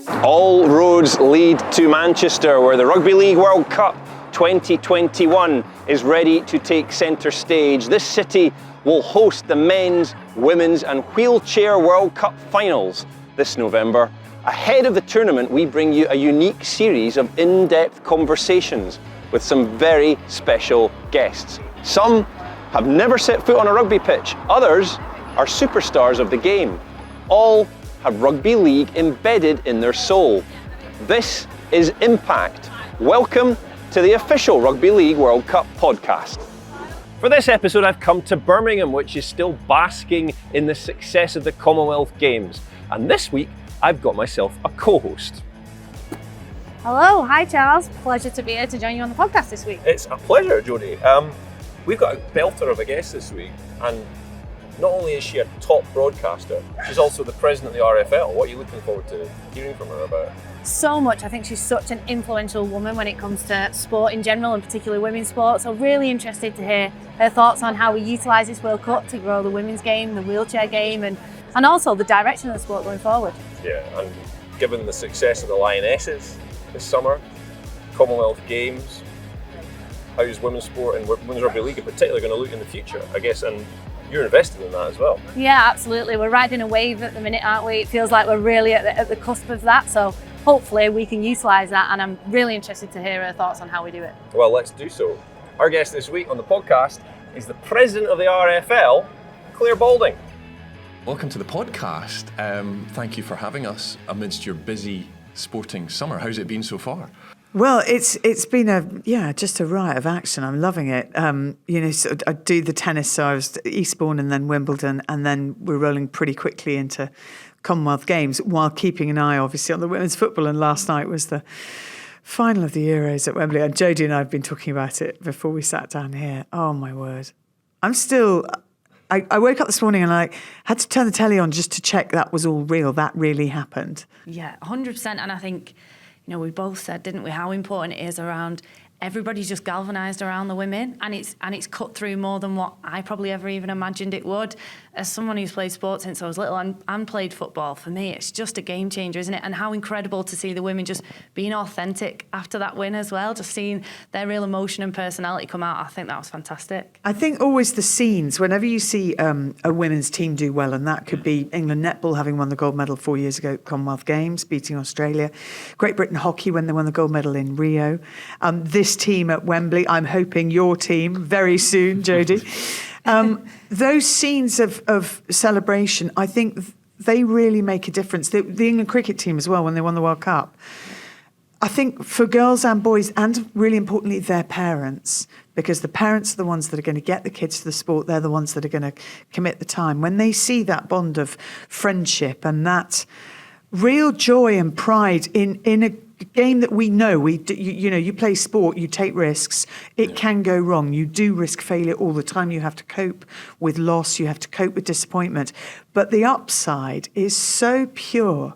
All roads lead to Manchester, where the Rugby League World Cup 2021 is ready to take centre stage. This city will host the men's, women's and wheelchair World Cup finals this November. Ahead of the tournament, we bring you a unique series of in-depth conversations with some very special guests. Some have never set foot on a rugby pitch, others are superstars of the game. All have rugby league embedded in their soul. This is Impact. Welcome to the official Rugby League World Cup podcast. For this episode, I've come to Birmingham, which is still basking in the success of the Commonwealth Games. And this week, I've got myself a co-host. Hello, hi Charles. Pleasure to be here to join you on the podcast this week. It's a pleasure, Jodie. We've got a belter of a guest this week, and not only is she a top broadcaster, she's also the president of the RFL. What are you looking forward to hearing from her about? So much. I think she's such an influential woman when it comes to sport in general, and particularly women's sport. So really interested to hear her thoughts on how we utilise this World Cup to grow the women's game, the wheelchair game, and also the direction of the sport going forward. Yeah, and given the success of the Lionesses this summer, Commonwealth Games, how's women's sport and women's rugby league in particular going to look in the future, I guess, and you're invested in that as well. Yeah, absolutely. We're riding a wave at the minute, aren't we? It feels like we're really at the cusp of that. So hopefully we can utilise that, and I'm really interested to hear her thoughts on how we do it. Well, let's do so. Our guest this week on the podcast is the president of the RFL, Clare Balding. Welcome to the podcast. Thank you for having us amidst your busy sporting summer. How's it been so far? Well, it's been just a riot of action. I'm loving it. So I do the tennis, so I was Eastbourne and then Wimbledon, and then we're rolling pretty quickly into Commonwealth Games while keeping an eye, obviously, on the women's football. And last night was the final of the Euros at Wembley, and Jodie and I have been talking about it before we sat down here. Oh my word! I woke up this morning and I had to turn the telly on just to check that was all real. That really happened. Yeah, 100%. And I think, we both said, didn't we, how important it is around everybody's just galvanised around the women, and it's cut through more than what I probably ever even imagined it would. As someone who's played sports since I was little and played football, for me it's just a game changer, isn't it? And how incredible to see the women just being authentic after that win as well, just seeing their real emotion and personality come out. I think that was fantastic. I think always the scenes, whenever you see a women's team do well, and that could be England netball having won the gold medal 4 years ago at Commonwealth Games, beating Australia, Great Britain hockey when they won the gold medal in Rio, this team at Wembley, I'm hoping your team very soon, Jodie. Those scenes of celebration, I think they really make a difference. The England cricket team as well, when they won the World Cup. I think for girls and boys, and really importantly, their parents, because the parents are the ones that are going to get the kids to the sport. They're the ones that are going to commit the time. When they see that bond of friendship and that real joy and pride in a game that we know, you play sport, you take risks, it can go wrong. You do risk failure all the time. You have to cope with loss, you have to cope with disappointment. But the upside is so pure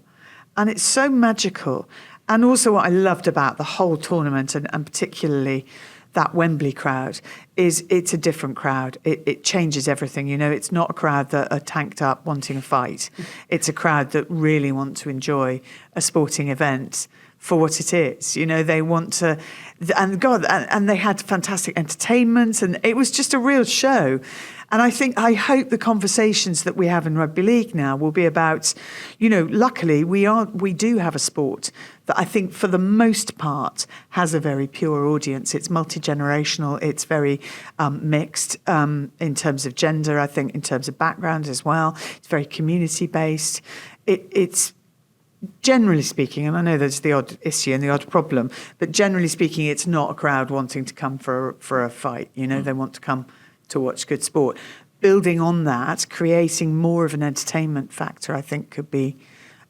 and it's so magical. And also what I loved about the whole tournament, and particularly that Wembley crowd, is it's a different crowd. It changes everything. It's not a crowd that are tanked up wanting a fight. It's a crowd that really want to enjoy a sporting event for what it is. They want to, and they had fantastic entertainment, and it was just a real show. And I hope the conversations that we have in rugby league now will be about, luckily we do have a sport that I think for the most part has a very pure audience. It's multi-generational, it's very mixed in terms of gender, I think in terms of background as well. It's very community-based. It's generally speaking, and I know there's the odd issue and the odd problem, but generally speaking, it's not a crowd wanting to come for a fight. They want to come to watch good sport. Building on that, creating more of an entertainment factor, I think could be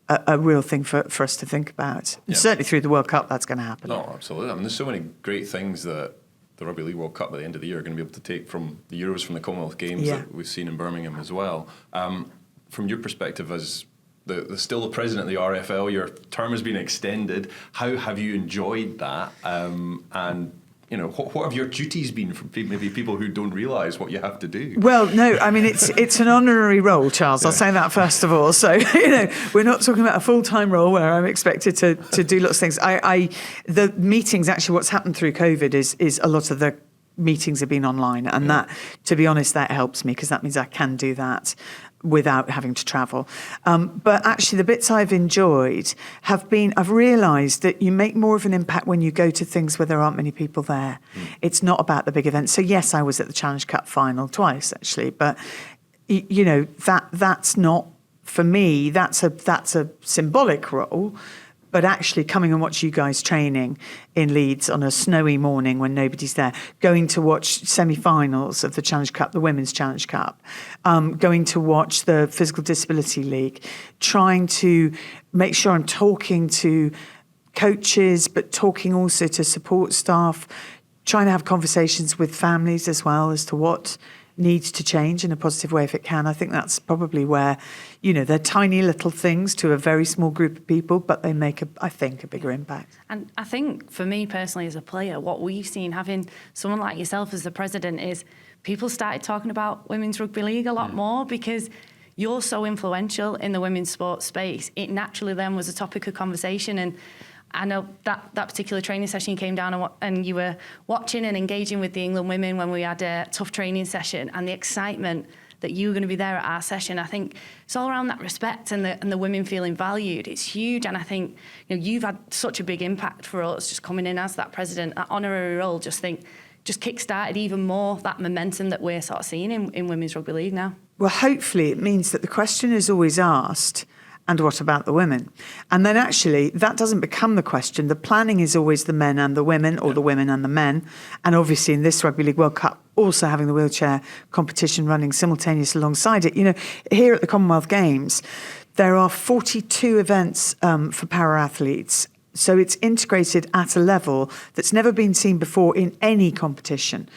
a real thing for us to think about. And certainly through the World Cup, that's going to happen. No, absolutely. There's so many great things that the Rugby League World Cup at the end of the year are going to be able to take from the Euros, from the Commonwealth Games that we've seen in Birmingham as well. From your perspective as still the president of the RFL, your term has been extended. How have you enjoyed that? And what have your duties been for maybe people who don't realise what you have to do? Well, no, I mean, it's an honorary role, Charles. I'll say that first of all. So, we're not talking about a full-time role where I'm expected to do lots of things. The meetings, actually, what's happened through COVID is a lot of the meetings have been online. And that, to be honest, that helps me because that means I can do that without having to travel. But actually the bits I've enjoyed have been, I've realised that you make more of an impact when you go to things where there aren't many people there. It's not about the big events. So yes, I was at the Challenge Cup final twice actually, but that's not, for me, that's a symbolic role. But actually coming and watch you guys training in Leeds on a snowy morning when nobody's there, going to watch semi-finals of the Challenge Cup, the Women's Challenge Cup, going to watch the Physical Disability League, trying to make sure I'm talking to coaches, but talking also to support staff, trying to have conversations with families as well as to what needs to change in a positive way if it can. I think that's probably where, they're tiny little things to a very small group of people, but they make, I think, a bigger impact. And I think for me personally as a player, what we've seen having someone like yourself as the president is people started talking about women's rugby league a lot more because you're so influential in the women's sports space. It naturally then was a topic of conversation. And I know that particular training session you came down and you were watching and engaging with the England women when we had a tough training session, and the excitement that you were going to be there at our session. I think it's all around that respect and the women feeling valued. It's huge, and I think you've had such a big impact for us just coming in as that president, that honorary role. Just kick-started even more that momentum that we're sort of seeing in women's rugby league now. Well, hopefully it means that the question is always asked, and what about the women? And then actually, that doesn't become the question. The planning is always the men and the women, or the women and the men. And obviously in this Rugby League World Cup, also having the wheelchair competition running simultaneously alongside it. Here at the Commonwealth Games, there are 42 events for para-athletes. So it's integrated at a level that's never been seen before in any competition.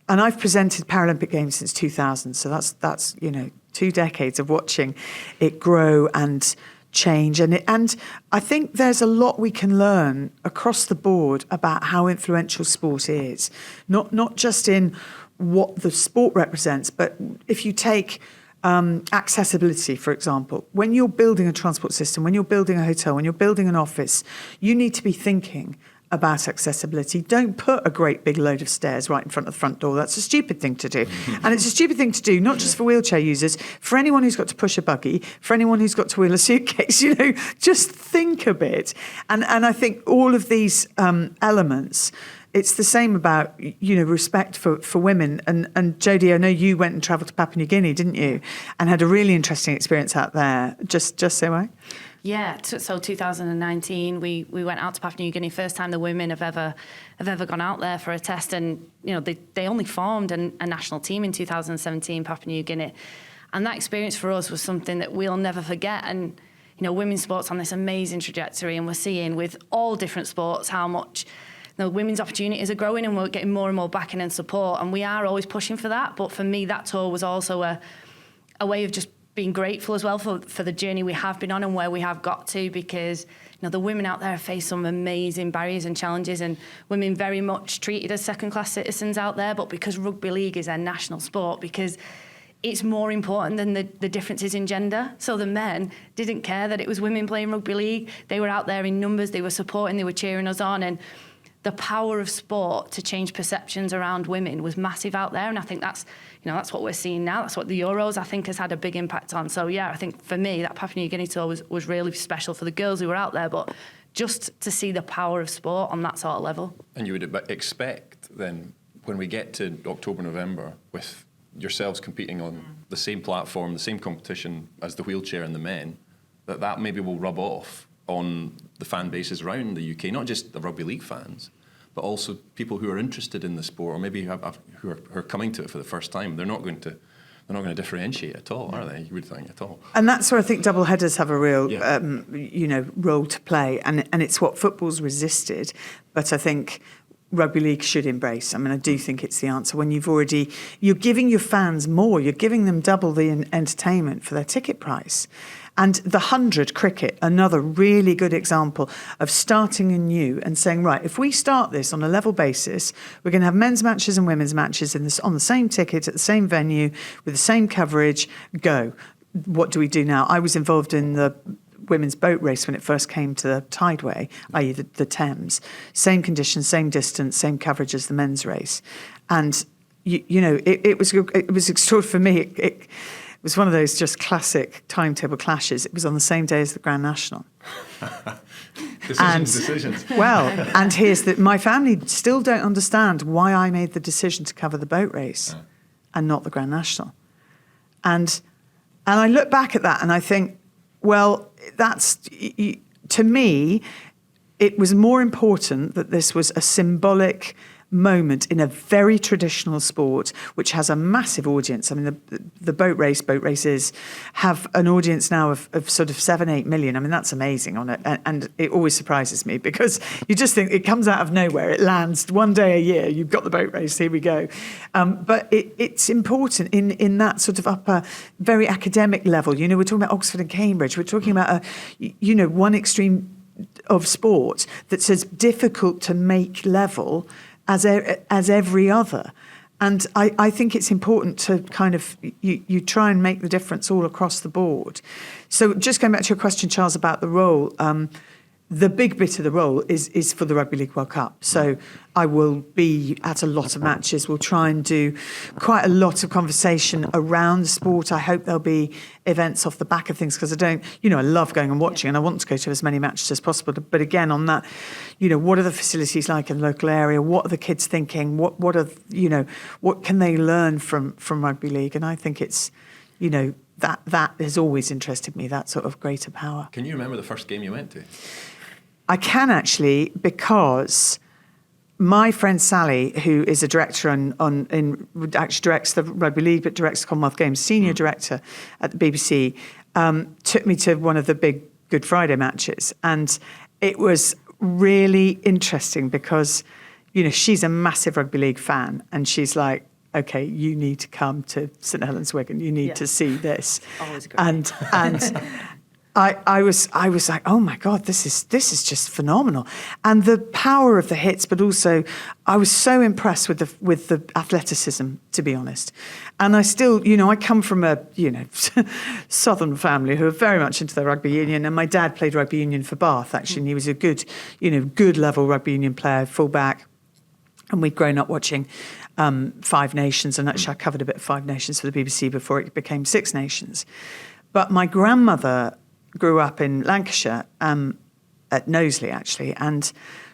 And I've presented Paralympic Games since 2000. So that's 2 decades of watching it grow and change. And I think there's a lot we can learn across the board about how influential sport is, not just in what the sport represents, but if you take accessibility, for example, when you're building a transport system, when you're building a hotel, when you're building an office, you need to be thinking about accessibility. Don't put a great big load of stairs right in front of the front door. That's a stupid thing to do. And it's a stupid thing to do, not just for wheelchair users, for anyone who's got to push a buggy, for anyone who's got to wheel a suitcase, just think a bit. And I think all of these elements, it's the same about, respect for women. And Jodie, I know you went and travelled to Papua New Guinea, didn't you? And had a really interesting experience out there. Just say why? Yeah, so 2019, we went out to Papua New Guinea. First time the women have ever gone out there for a test, and they only formed a national team in 2017, Papua New Guinea, and that experience for us was something that we'll never forget. And women's sports on this amazing trajectory, and we're seeing with all different sports how much women's opportunities are growing, and we're getting more and more backing and support, and we are always pushing for that. But for me, that tour was also a way of just being grateful as well for the journey we have been on and where we have got to, because the women out there have faced some amazing barriers and challenges, and women very much treated as second-class citizens out there. But because rugby league is a national sport, because it's more important than the differences in gender. So the men didn't care that it was women playing rugby league. They were out there in numbers, they were supporting, they were cheering us on, and the power of sport to change perceptions around women was massive out there. And I think that's what we're seeing now. That's what the Euros, I think, has had a big impact on. So, yeah, I think for me, that Papua New Guinea tour was really special for the girls who were out there, but just to see the power of sport on that sort of level. And you would expect then, when we get to October, November, with yourselves competing on the same platform, the same competition as the wheelchair and the men, that maybe will rub off on the fan bases around the UK, not just the rugby league fans, but also people who are interested in the sport, or maybe who are coming to it for the first time. They're not going to differentiate at all, are they? You would think at all. And that's where I think double headers have a real, role to play, and it's what football's resisted. But I think rugby league should embrace. I mean, I do think it's the answer. When you're giving your fans more, you're giving them double the entertainment for their ticket price. And the 100 cricket, another really good example of starting anew and saying, right, if we start this on a level basis, we're going to have men's matches and women's matches on the same ticket at the same venue with the same coverage. Go. What do we do now? I was involved in the women's boat race when it first came to the Tideway, i.e. the Thames. Same conditions, same distance, same coverage as the men's race. And, it was extraordinary for me. It was one of those just classic timetable clashes. It was on the same day as the Grand National. Decisions. Well, and here's my family still don't understand why I made the decision to cover the boat race and not the Grand National. And I look back at that and I think, well, that's, to me, it was more important that this was a symbolic moment in a very traditional sport, which has a massive audience. I mean, the boat races have an audience now of sort of 7-8 million. I mean, that's amazing on it. And it always surprises me because you just think it comes out of nowhere. It lands one day a year. You've got the boat race. Here we go. But it's important in that sort of upper, very academic level. We're talking about Oxford and Cambridge. We're talking about, one extreme of sport that's as difficult to make level as every other. And I think it's important to kind of, you try and make the difference all across the board. So just going back to your question, Charles, about the role, the big bit of the role is for the Rugby League World Cup. So I will be at a lot of matches. We'll try and do quite a lot of conversation around the sport. I hope there'll be events off the back of things because I love going and watching and I want to go to as many matches as possible. But again, on that, what are the facilities like in the local area? What are the kids thinking? What can they learn from rugby league? And I think it's, that has always interested me, that sort of greater power. Can you remember the first game you went to? I can actually, because my friend Sally, who is a director actually directs the Rugby League, but directs the Commonwealth Games, senior director at the BBC, took me to one of the big Good Friday matches. And it was really interesting because, she's a massive Rugby League fan and she's like, okay, you need to come to St Helens Wigan. You need to see this. Always great. And I was like, oh my God, this is just phenomenal, and the power of the hits, but also I was so impressed with the athleticism, to be honest. And I still, I come from a southern family who are very much into their rugby union, and my dad played rugby union for Bath actually, and he was a good level rugby union player, fullback, and we'd grown up watching Five Nations, and actually I covered a bit of Five Nations for the BBC before it became Six Nations. But my grandmother grew up in Lancashire, at Knowsley actually, and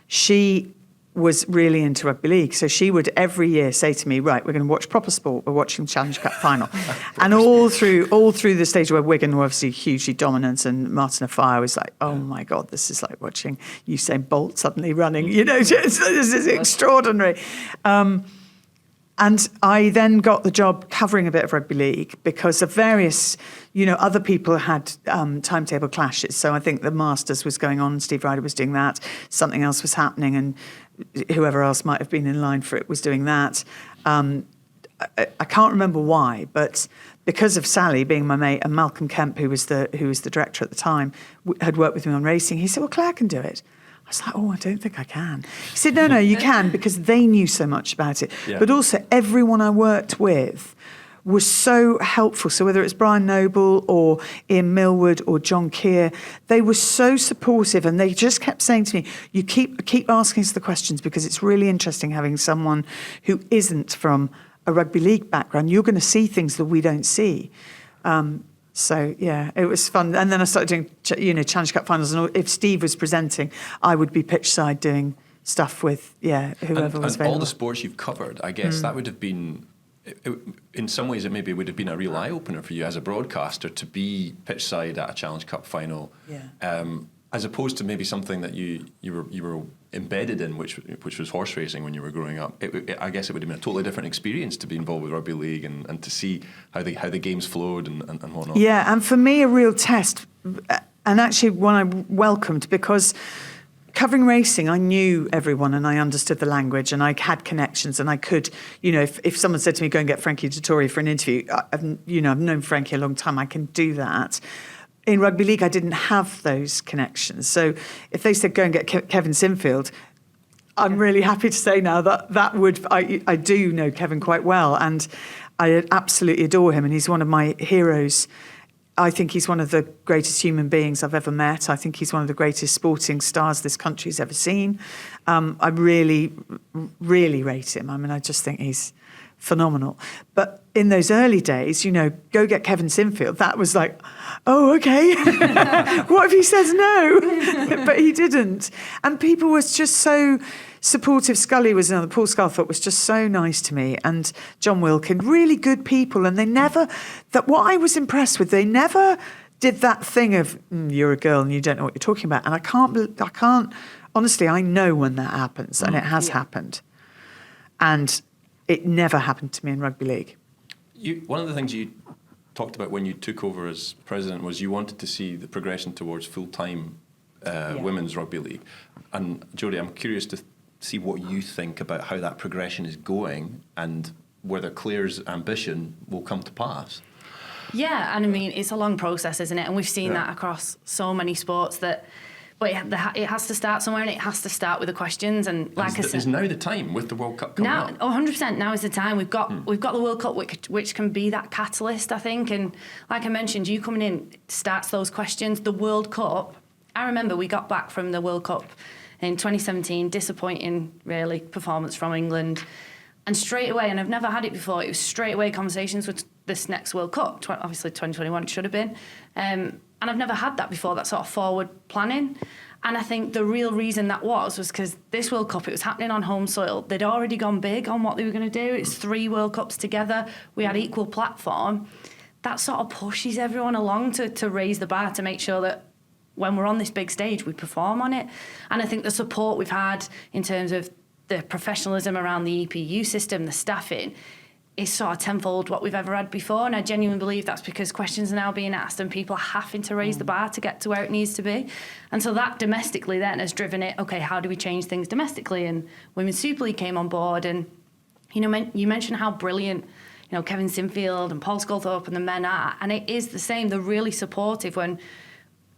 she was really into rugby league. So she would every year say to me, right, we're going to watch proper sport, we're watching the Challenge Cup final. And all through the stage where Wigan were obviously hugely dominant and Martin Offiah was like, oh my God, this is like watching Usain Bolt suddenly running, this is extraordinary. And I then got the job covering a bit of rugby league because of various, other people had timetable clashes. So I think the Masters was going on, Steve Ryder was doing that, something else was happening, and whoever else might have been in line for it was doing that. I can't remember why, but because of Sally being my mate and Malcolm Kemp, who was the director at the time, had worked with me on racing, he said, well, Claire can do it. I was like, oh, I don't think I can. He said, no, you can, because they knew so much about it. Yeah. But also everyone I worked with was so helpful. So whether it's Brian Noble or Ian Millwood or John Keir, they were so supportive, and they just kept saying to me, you keep asking us the questions because it's really interesting having someone who isn't from a rugby league background. You're going to see things that we don't see. So, yeah, it was fun. And then I started doing, Challenge Cup finals. And if Steve was presenting, I would be pitch side doing stuff with, whoever was available. And all the sports you've covered, I guess that would have been, in some ways, it maybe would have been a real eye-opener for you as a broadcaster to be pitch side at a Challenge Cup final, as opposed to maybe something that you were embedded in, which was horse racing when you were growing up. I guess it would have been a totally different experience to be involved with rugby league and to see how the games flowed and whatnot. Yeah, and for me, a real test, and actually one I welcomed, because covering racing, I knew everyone and I understood the language and I had connections, and I could, if someone said to me, go and get Frankie Dettori for an interview, I've known Frankie a long time, I can do that. in rugby league, I didn't have those connections. So if they said, go and get Kevin Sinfield, I'm really happy to say now that would, I do know Kevin quite well, and I absolutely adore him, and he's one of my heroes. I think he's one of the greatest human beings I've ever met. I think he's one of the greatest sporting stars this country's ever seen. I really, really rate him. I mean, I just think he's phenomenal. But in those early days, go get Kevin Sinfield. That was like, oh, okay. What if he says no? But he didn't. And people were just so supportive. Scully was another. Paul Sculthorpe was just so nice to me, and John Wilkin, really good people. And they never, what I was impressed with, they never did that thing of, you're a girl and you don't know what you're talking about. And I can't, honestly, I know when that happens, and it has happened. And it never happened to me in rugby league. One of the things you talked about when you took over as president was you wanted to see the progression towards full-time women's rugby league. And Jodie, I'm curious to see what you think about how that progression is going and whether Clare's ambition will come to pass. Yeah, and I mean, it's a long process, isn't it? And we've seen that across so many sports but it has to start somewhere, and it has to start with the questions. And like I said, is now the time with the World Cup coming up? 100%. Now is the time. We've got the World Cup, which can be that catalyst, I think. And like I mentioned, you coming in starts those questions. The World Cup. I remember we got back from the World Cup in 2017, disappointing, really, performance from England, and straight away. And I've never had it before. It was straight away conversations with this next World Cup. Obviously, 2021 should have been. And I've never had that before, that sort of forward planning. And I think the real reason that was because this World Cup, it was happening on home soil. They'd already gone big on what they were going to do. It's 3 World Cups together. We had equal platform. That sort of pushes everyone along to raise the bar, to make sure that when we're on this big stage, we perform on it. And I think the support we've had in terms of the professionalism around the EPU system, the staffing, is sort of tenfold what we've ever had before. And I genuinely believe that's because questions are now being asked and people are having to raise the bar to get to where it needs to be. And so that domestically then has driven it, okay, how do we change things domestically? And Women's Super League came on board. And, you mentioned how brilliant, Kevin Sinfield and Paul Sculthorpe and the men are. And it is the same. They're really supportive when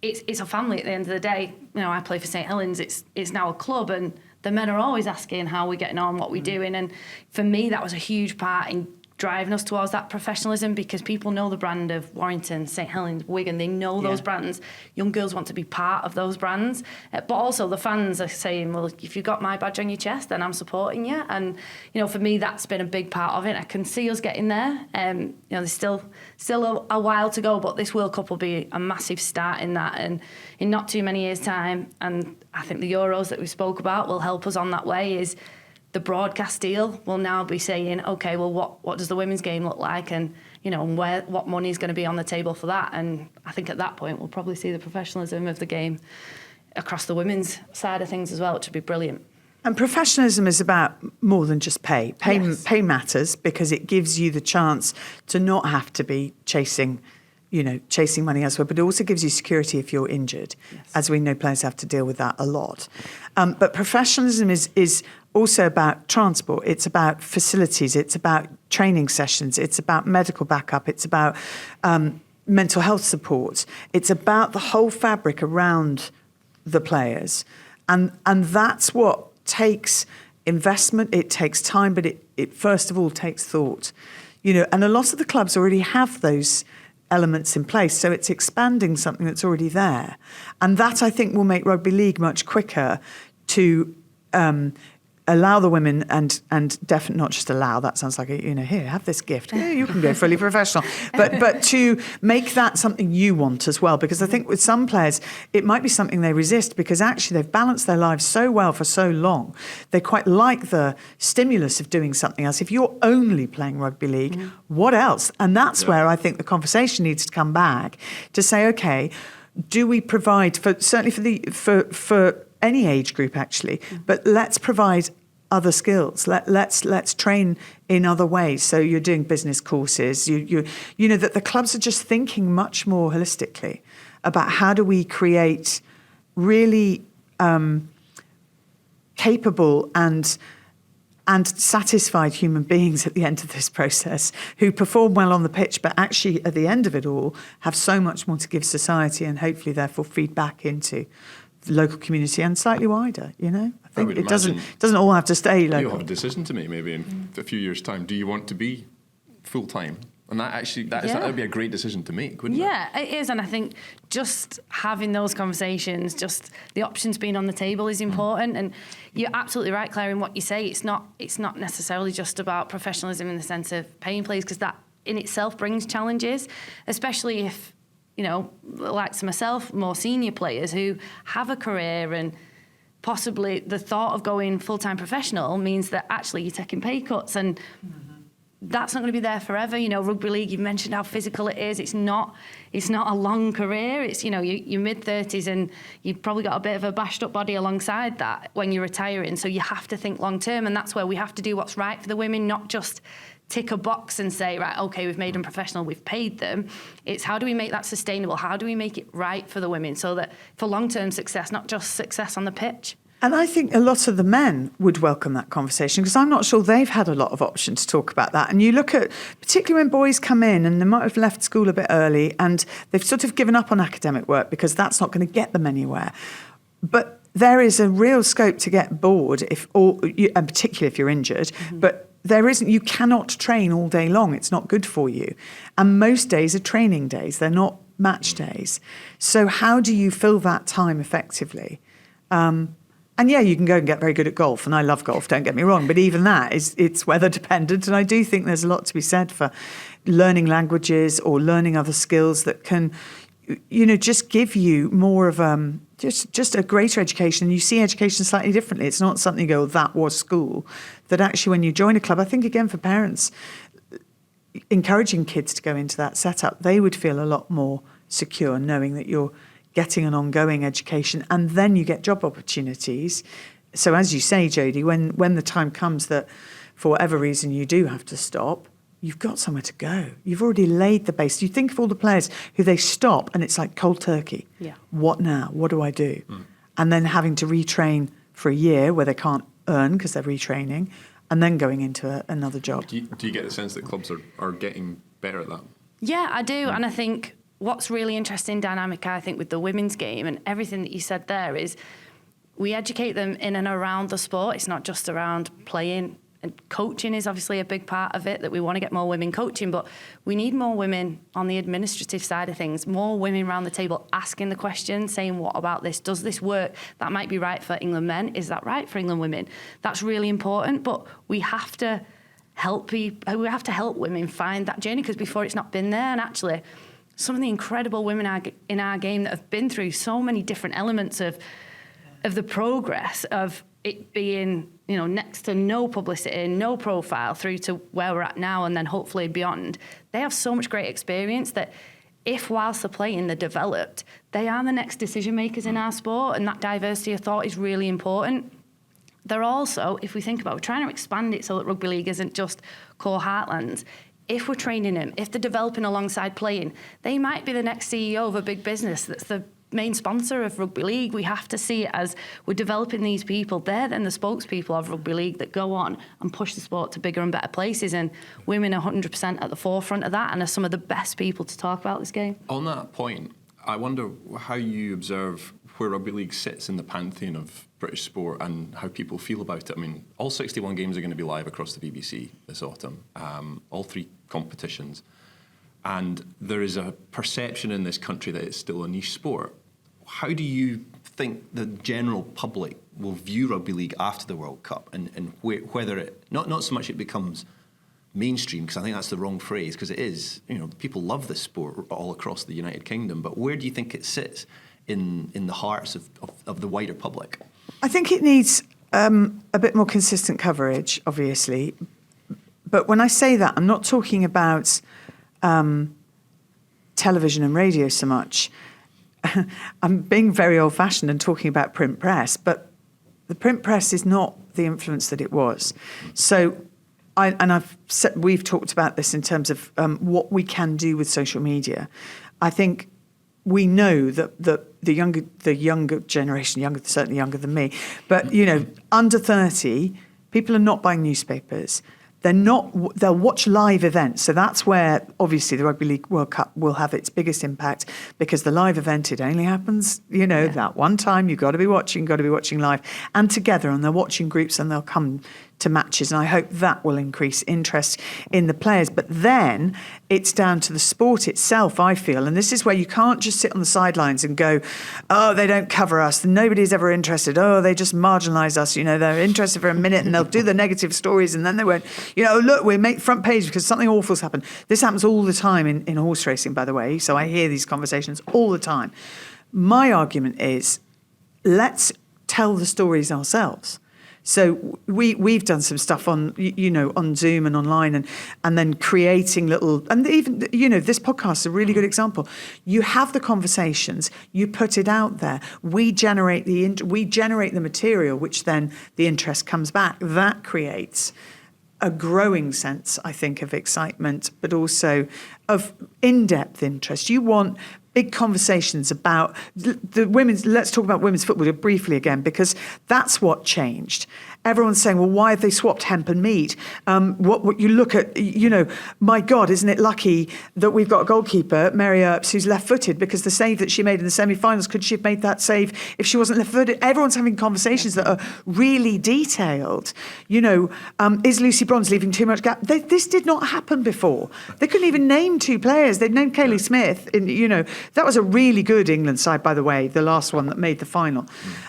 it's a family at the end of the day. I play for St Helens. It's now a club, and the men are always asking how we're getting on, what we're doing. And for me, that was a huge part in driving us towards that professionalism, because people know the brand of Warrington, St Helens, Wigan. They know those brands. Young girls want to be part of those brands. But also the fans are saying, well, if you've got my badge on your chest, then I'm supporting you. And, for me, that's been a big part of it. I can see us getting there. There's still a while to go, but this World Cup will be a massive start in that, and in not too many years' time. And I think the Euros that we spoke about will help us on that way. Is the broadcast deal will now be saying, okay, well, what does the women's game look like, and what money is going to be on the table for that. And I think at that point we'll probably see the professionalism of the game across the women's side of things as well, which would be brilliant. And professionalism is about more than just pay. Pay matters, because it gives you the chance to not have to be chasing money elsewhere, but it also gives you security if you're injured, as we know players have to deal with that a lot. But professionalism is also about transport. It's about facilities. It's about training sessions. It's about medical backup. It's about mental health support. It's about the whole fabric around the players. And that's what takes investment. It takes time, but it first of all takes thought. And a lot of the clubs already have those elements in place, so it's expanding something that's already there. And that, I think, will make rugby league much quicker to allow the women and definitely not just allow, that sounds like here, have this gift, you can go fully professional, but to make that something you want as well, because I think with some players it might be something they resist, because actually they've balanced their lives so well for so long, they quite like the stimulus of doing something else. If you're only playing rugby league, what else? And that's where I think the conversation needs to come back to say, okay, do we provide for any age group actually, but let's provide other skills. Let's train in other ways. So you're doing business courses. You know that the clubs are just thinking much more holistically about how do we create really capable and and satisfied human beings at the end of this process who perform well on the pitch, but actually at the end of it all have so much more to give society and hopefully therefore feed back into the local community and slightly wider, you know? I think it doesn't all have to stay local. You'll have a decision to make maybe in a few years' time. Do you want to be full-time? And that would be a great decision to make, wouldn't it? Yeah, it is. And I think just having those conversations, just the options being on the table is important. And you're absolutely right, Claire, in what you say. It's not necessarily just about professionalism in the sense of paying players, because that in itself brings challenges, especially if, you know, like myself, more senior players who have a career and possibly the thought of going full-time professional means that actually you're taking pay cuts and that's not going to be there forever. You know, rugby league, you've mentioned how physical it is. It's not a long career. It's, you know, you're mid-30s and you've probably got a bit of a bashed up body alongside that when you're retiring. So you have to think long term, and that's where we have to do what's right for the women, not just tick a box and say, right, okay, we've made them professional, we've paid them. It's how do we make that sustainable? How do we make it right for the women so that for long-term success, not just success on the pitch? And I think a lot of the men would welcome that conversation because I'm not sure they've had a lot of options to talk about that. And you look at, particularly when boys come in and they might have left school a bit early and they've sort of given up on academic work because that's not going to get them anywhere. But there is a real scope to get bored, and particularly if you're injured. Mm-hmm. But there isn't. You cannot train all day long. It's not good for you. And most days are training days. They're not match days. So how do you fill that time effectively? And yeah, you can go and get very good at golf, and I love golf, don't get me wrong, but even that it's weather dependent, and I do think there's a lot to be said for learning languages or learning other skills that can, you know, just give you more of just a greater education. You see education slightly differently. It's not something you go, that was school. That actually when you join a club, I think again for parents, encouraging kids to go into that setup, they would feel a lot more secure knowing that you're getting an ongoing education, and then you get job opportunities. So as you say, Jodie, when the time comes that for whatever reason you do have to stop, you've got somewhere to go. You've already laid the base. You think of all the players who they stop and it's like cold turkey. Yeah. What now? What do I do? And then having to retrain for a year where they can't earn because they're retraining, and then going into another job. Do you get the sense that clubs are getting better at that? Yeah, I do. And I think what's really interesting dynamic, I think, with the women's game and everything that you said there is we educate them in and around the sport. It's not just around playing. And coaching is obviously a big part of it, that we want to get more women coaching, but we need more women on the administrative side of things, more women around the table asking the questions, saying, what about this? Does this work? That might be right for England men. Is that right for England women? That's really important, but we have to help women find that journey, because before it's not been there. And actually, some of the incredible women in our game that have been through so many different elements of the progress of it being, you know, next to no publicity, no profile, through to where we're at now and then hopefully beyond. They have so much great experience that if whilst they're playing they're developed, they are the next decision makers in our sport, and that diversity of thought is really important. They're also, if we think about, we're trying to expand it so that rugby league isn't just core heartlands. If we're training them, if they're developing alongside playing, they might be the next CEO of a big business that's the main sponsor of Rugby League. We have to see it as we're developing these people. They're then the spokespeople of Rugby League that go on and push the sport to bigger and better places, and women are 100% at the forefront of that and are some of the best people to talk about this game. On that point, I wonder how you observe where Rugby League sits in the pantheon of British sport and how people feel about it. I mean, all 61 games are going to be live across the BBC this autumn, all 3 competitions. And there is a perception in this country that it's still a niche sport. How do you think the general public will view Rugby League after the World Cup, and whether it, not so much it becomes mainstream, because I think that's the wrong phrase, because it is, you know, people love this sport all across the United Kingdom, but where do you think it sits in the hearts of the wider public? I think it needs a bit more consistent coverage, obviously. But when I say that, I'm not talking about television and radio so much. I'm being very old-fashioned and talking about print press, but the print press is not the influence that it was. So, we've talked about this in terms of what we can do with social media. I think we know that the younger generation, certainly younger than me, but you know, under 30, People are not buying newspapers. They'll watch live events. So that's where, obviously, the Rugby League World Cup will have its biggest impact, because the live event, it only happens, that one time. You've got to be watching live and together, and they're watching groups, and they'll come to matches. And I hope that will increase interest in the players. But then it's down to the sport itself, I feel. And this is where you can't just sit on the sidelines and go, oh, they don't cover us. Nobody's ever interested. Oh, they just marginalise us. They're interested for a minute and they'll do the negative stories, and then they won't, look, we make front page because something awful's happened. This happens all the time in horse racing, by the way. So I hear these conversations all the time. My argument is, let's tell the stories ourselves. So we've done some stuff on on Zoom and online, and then creating little, and even this podcast is a really good example. You have the conversations, you put it out there, we generate the material, which then the interest comes back. That creates a growing sense, I think, of excitement, but also of in-depth interest. You want big conversations about the women's. Let's talk about women's football briefly again, because that's what changed. Everyone's saying, well, why have they swapped hemp and meat? What you look at, my God, isn't it lucky that we've got a goalkeeper, Mary Earps, who's left-footed, because the save that she made in the semi-finals, could she have made that save if she wasn't left-footed? Everyone's having conversations that are really detailed. Is Lucy Bronze leaving too much gap? This did not happen before. They couldn't even name two players. They'd named Kaylee Smith. That was a really good England side, by the way, the last one that made the final.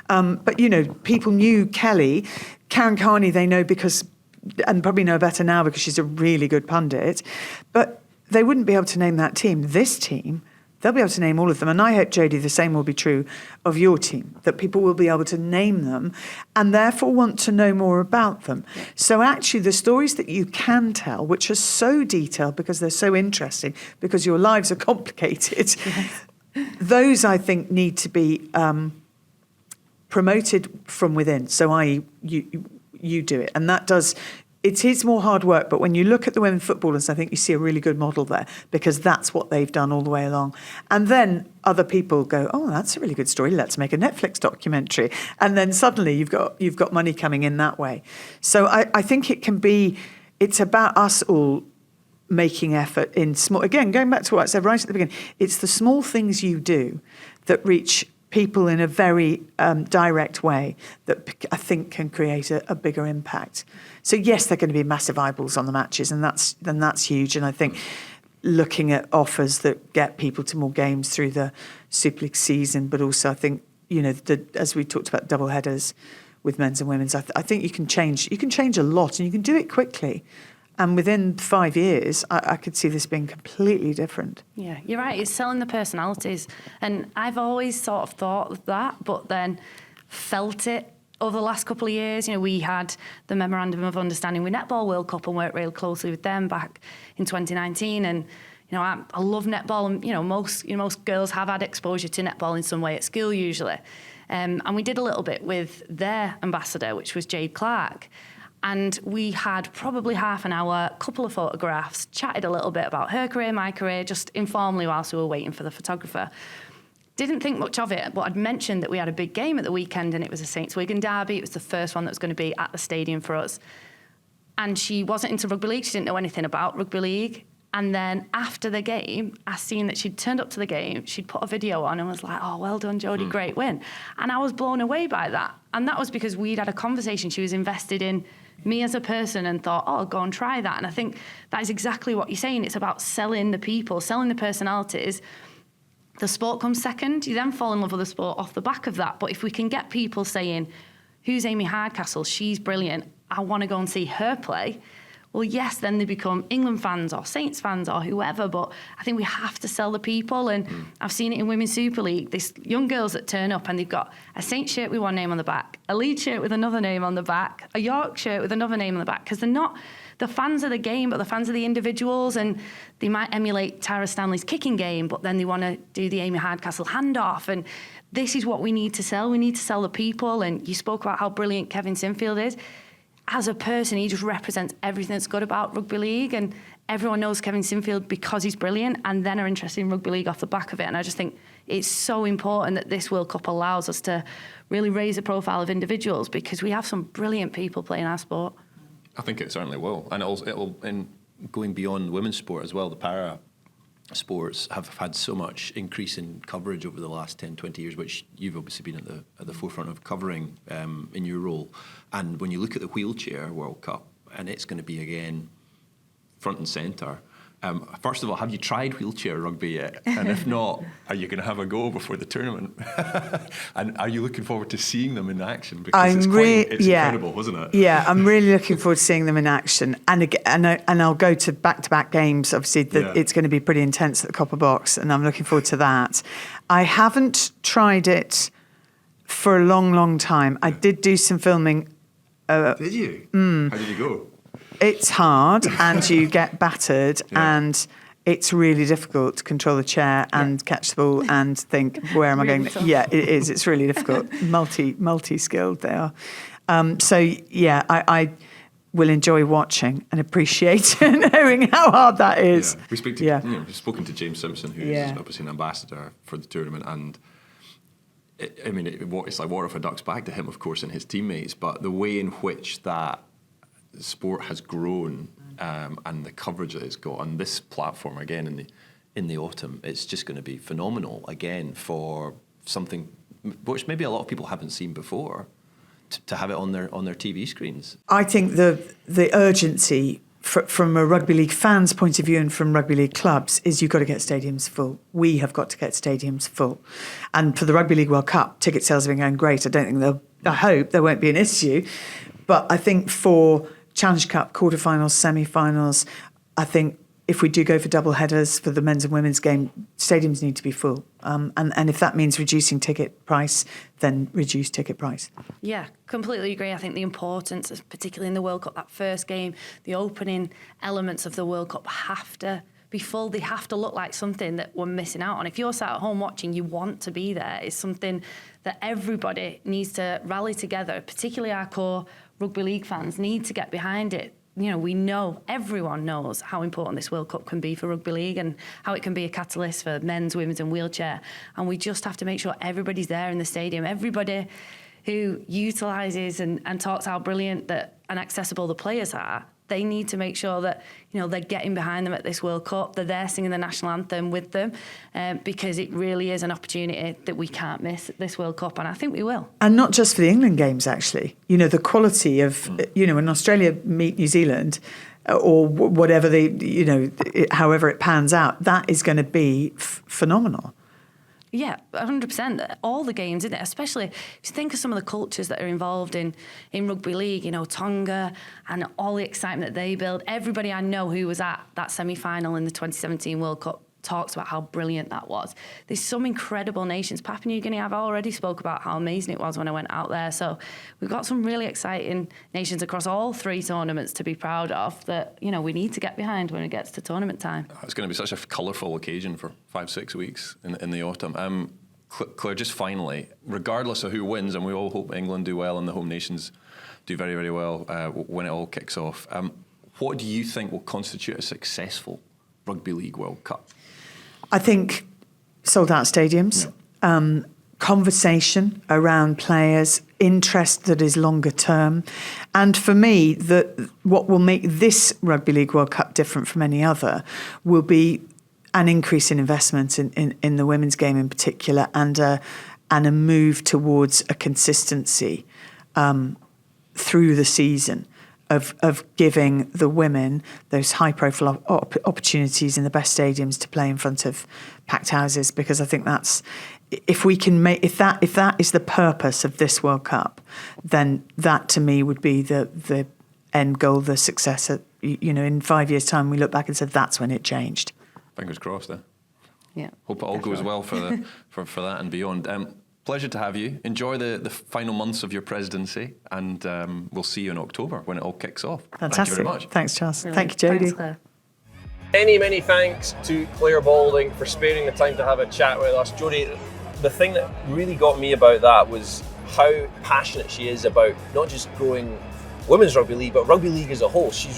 But people knew Kelly. Karen Carney, they know because, and probably know better now because she's a really good pundit, but they wouldn't be able to name that team. This team, they'll be able to name all of them. And I hope, Jodie, the same will be true of your team, that people will be able to name them and therefore want to know more about them. So actually the stories that you can tell, which are so detailed because they're so interesting, because your lives are complicated, those I think need to be promoted from within. So you do it. And that does, it is more hard work, but when you look at the women footballers, I think you see a really good model there, because that's what they've done all the way along. And then other people go, oh, that's a really good story, let's make a Netflix documentary. And then suddenly you've got money coming in that way. So I think it's about us all making effort in small, again, going back to what I said right at the beginning, it's the small things you do that reach people in a very direct way that I think can create a bigger impact. So yes, there are going to be massive eyeballs on the matches, and that's huge. And I think looking at offers that get people to more games through the Super League season, but also I think as we talked about double headers with men's and women's, I think you can change a lot, and you can do it quickly. And within 5 years, I could see this being completely different. Yeah, you're right. It's selling the personalities. And I've always sort of thought of that, but then felt it over the last couple of years. We had the Memorandum of Understanding with Netball World Cup and worked really closely with them back in 2019. And, I love netball. And, most girls have had exposure to netball in some way at school usually. And we did a little bit with their ambassador, which was Jade Clark. And we had probably half an hour, couple of photographs, chatted a little bit about her career, my career, just informally whilst we were waiting for the photographer. Didn't think much of it, but I'd mentioned that we had a big game at the weekend, and it was a Saints Wigan derby. It was the first one that was going to be at the stadium for us. And she wasn't into rugby league. She didn't know anything about rugby league. And then after the game, I seen that she'd turned up to the game, she'd put a video on and was like, oh, well done, Jodie, great win. And I was blown away by that. And that was because we'd had a conversation. She was invested in me as a person and thought, oh, go and try that. And I think that is exactly what you're saying. It's about selling the people, selling the personalities. The sport comes second. You then fall in love with the sport off the back of that. But if we can get people saying, who's Amy Hardcastle? She's brilliant. I want to go and see her play. Well, yes, then they become England fans or Saints fans or whoever, but I think we have to sell the people. And I've seen it in Women's Super League. These young girls that turn up and they've got a Saints shirt with one name on the back, a Leeds shirt with another name on the back, a York shirt with another name on the back, because they're not the fans of the game, but the fans of the individuals. And they might emulate Tyra Stanley's kicking game, but then they want to do the Amy Hardcastle handoff. And this is what we need to sell. We need to sell the people. And you spoke about how brilliant Kevin Sinfield is. As a person, he just represents everything that's good about rugby league, and everyone knows Kevin Sinfield because he's brilliant, and then are interested in rugby league off the back of it. And I just think it's so important that this World Cup allows us to really raise the profile of individuals, because we have some brilliant people playing our sport. I think it certainly will. And it'll in going beyond women's sport as well, the para sports have had so much increase in coverage over the last 10, 20 years, which you've obviously been at the forefront of covering in your role. And when you look at the wheelchair World Cup, and it's going to be again front and centre. First of all, have you tried wheelchair rugby yet? And if not, are you going to have a go before the tournament? And are you looking forward to seeing them in action? Because it's incredible, wasn't it? Yeah, I'm really looking forward to seeing them in action. And I'll go to back-to-back games. Obviously, it's going to be pretty intense at the Copper Box, and I'm looking forward to that. I haven't tried it for a long, long time. I did do some filming. Did you? How did you go? It's hard, and you get battered, and it's really difficult to control the chair and catch the ball and think, where am I going? Tough. Yeah, it is. It's really difficult. Multi-skilled they are. I will enjoy watching and appreciate knowing how hard that is. Yeah. We've spoken to James Simpson, who's obviously an ambassador for the tournament, and it's like water off a duck's back to him, of course, and his teammates, but the way in which that sport has grown and the coverage that it's got on this platform again in the autumn, it's just going to be phenomenal again for something which maybe a lot of people haven't seen before, to have it on their TV screens. I think the urgency from a rugby league fan's point of view and from rugby league clubs is you've got to get stadiums full. We have got to get stadiums full. And for the Rugby League World Cup, ticket sales have been going great. I hope there won't be an issue. But I think for Challenge Cup, quarterfinals, semi-finals, I think if we do go for double headers for the men's and women's game, stadiums need to be full. And if that means reducing ticket price, then reduce ticket price. Yeah, completely agree. I think the importance, particularly in the World Cup, that first game, the opening elements of the World Cup have to be full. They have to look like something that we're missing out on. If you're sat at home watching, you want to be there. It's something that everybody needs to rally together, particularly our core rugby league fans need to get behind it. We know, everyone knows how important this World Cup can be for rugby league and how it can be a catalyst for men's, women's and wheelchair. And we just have to make sure everybody's there in the stadium. Everybody who utilises and talks how brilliant and accessible the players are, they need to make sure that they're getting behind them at this World Cup. They're there singing the national anthem with them, because it really is an opportunity that we can't miss at this World Cup, and I think we will. And not just for the England games, actually. The quality of when Australia meet New Zealand, or whatever however it pans out, that is going to be phenomenal. Yeah, 100%. All the games, isn't it? Especially if you think of some of the cultures that are involved in rugby league, Tonga and all the excitement that they build. Everybody I know who was at that semi-final in the 2017 World Cup talks about how brilliant that was. There's some incredible nations. Papua New Guinea, I've already spoke about how amazing it was when I went out there. So we've got some really exciting nations across all three tournaments to be proud of that, we need to get behind when it gets to tournament time. It's going to be such a colourful occasion for 5-6 weeks in the autumn. Claire, just finally, regardless of who wins, and we all hope England do well and the home nations do very, very well when it all kicks off, what do you think will constitute a successful Rugby League World Cup? I think sold-out stadiums, conversation around players, interest that is longer term. And for me, what will make this Rugby League World Cup different from any other will be an increase in investment in the women's game in particular, and a move towards a consistency through the season. Of giving the women those high-profile opportunities in the best stadiums to play in front of packed houses, because I think that's if that is the purpose of this World Cup, then that to me would be the end goal, the success. In 5 years' time, we look back and said that's when it changed. Fingers crossed, then. Yeah. Hope it all goes well for that and beyond. Pleasure to have you. Enjoy the final months of your presidency, and we'll see you in October when it all kicks off. Fantastic. Thank you very much. Thanks, Charles. Really. Thank you, Jodie. Thanks, Claire. Many thanks to Clare Balding for sparing the time to have a chat with us. Jodie, the thing that really got me about that was how passionate she is about not just growing women's rugby league, but rugby league as a whole. She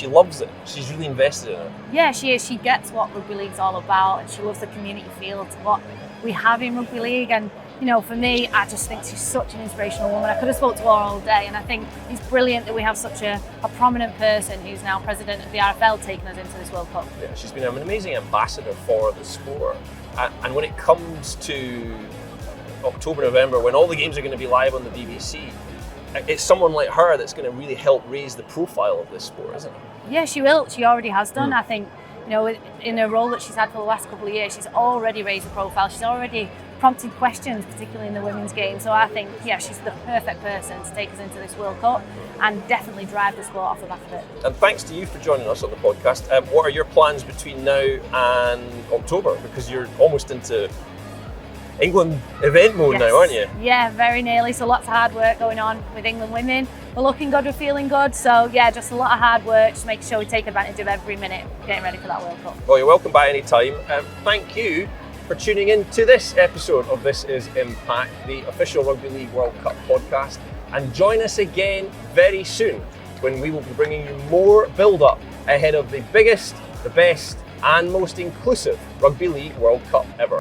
loves it. She's really invested in it. Yeah, she is. She gets what rugby league's all about, and she loves the community feel to what we have in rugby league. And you know, for me, I just think she's such an inspirational woman. I could have spoke to her all day, and I think it's brilliant that we have such a prominent person who's now president of the RFL taking us into this World Cup. Yeah, she's been an amazing ambassador for the sport. And when it comes to October, November, when all the games are going to be live on the BBC, it's someone like her that's going to really help raise the profile of this sport, isn't it? Yeah, she will. She already has done. I think, you know, in a role that she's had for the last couple of years, she's already raised the profile. She's already prompted questions, particularly in the women's game. So I think, yeah, she's the perfect person to take us into this World Cup and definitely drive the sport off the back of it. And thanks to you for joining us on the podcast. What are your plans between now and October? Because you're almost into England event mode now, aren't you? Yeah, very nearly. So lots of hard work going on with England women. We're looking good, we're feeling good. So yeah, just a lot of hard work, just making sure we take advantage of every minute getting ready for that World Cup. Well, you're welcome by any time. Thank you for tuning in to this episode of This Is Impact, the official Rugby League World Cup podcast. And join us again very soon when we will be bringing you more build-up ahead of the biggest, the best and most inclusive Rugby League World Cup ever.